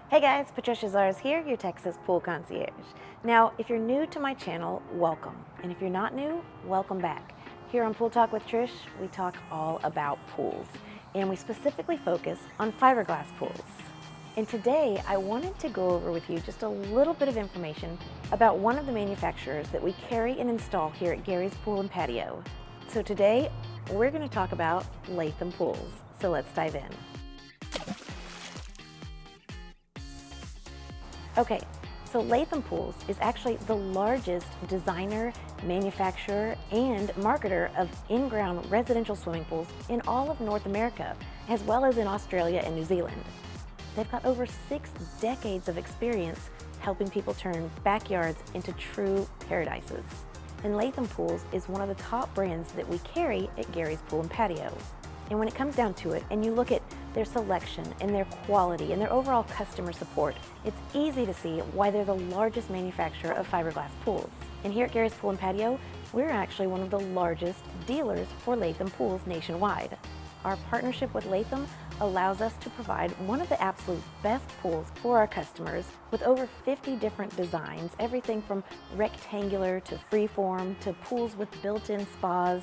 Hey guys, Patricia Zars here, your Texas pool concierge. Now, if you're new to my channel, welcome. And if you're not new, welcome back. Here on Pool Talk with Trish, we talk all about pools. And we specifically focus on fiberglass pools. And today, I wanted to go over with you just a little bit of information about one of the manufacturers that we carry and install here at Gary's Pool and Patio. So today, we're going to talk about Latham Pools. So let's dive in. Okay, so Latham Pools is actually the largest designer, manufacturer, and marketer of in-ground residential swimming pools in all of North America, as well as in Australia and New Zealand. They've got over 6 decades of experience helping people turn backyards into true paradises. And Latham Pools is one of the top brands that we carry at Gary's Pool and Patio. And when it comes down to it, and you look at their selection and their quality and their overall customer support, it's easy to see why they're the largest manufacturer of fiberglass pools. And here at Gary's Pool and Patio, we're actually one of the largest dealers for Latham Pools nationwide. Our partnership with Latham allows us to provide one of the absolute best pools for our customers with over 50 different designs, everything from rectangular to freeform to pools with built-in spas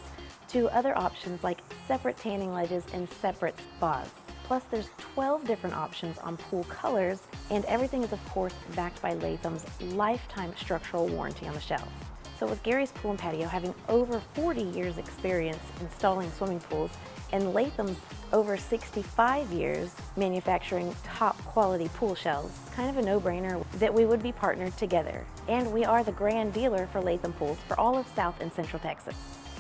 to other options like separate tanning ledges and separate spas. Plus there's 12 different options on pool colors, and everything is of course backed by Latham's lifetime structural warranty on the shelves. So with Gary's Pool and Patio having over 40 years experience installing swimming pools and Latham's over 65 years manufacturing top quality pool shelves, kind of a no-brainer that we would be partnered together. And we are the grand dealer for Latham Pools for all of South and Central Texas.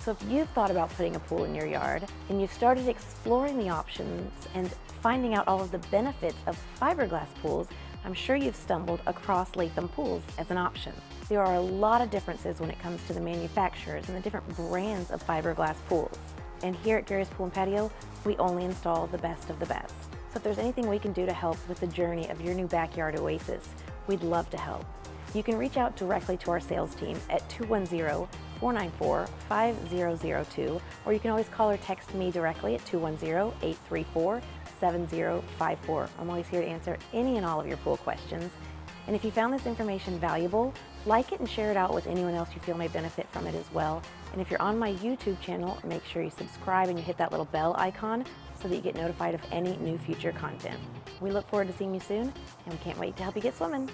So if you've thought about putting a pool in your yard and you've started exploring the options and finding out all of the benefits of fiberglass pools, I'm sure you've stumbled across Latham Pools as an option. There are a lot of differences when it comes to the manufacturers and the different brands of fiberglass pools. And here at Gary's Pool and Patio, we only install the best of the best. So if there's anything we can do to help with the journey of your new backyard oasis, we'd love to help. You can reach out directly to our sales team at 210-494-5002, or you can always call or text me directly at 210-834-7054. I'm always here to answer any and all of your pool questions. And if you found this information valuable, like it and share it out with anyone else you feel may benefit from it as well. And if you're on my YouTube channel, make sure you subscribe and you hit that little bell icon so that you get notified of any new future content. We look forward to seeing you soon, and we can't wait to help you get swimming.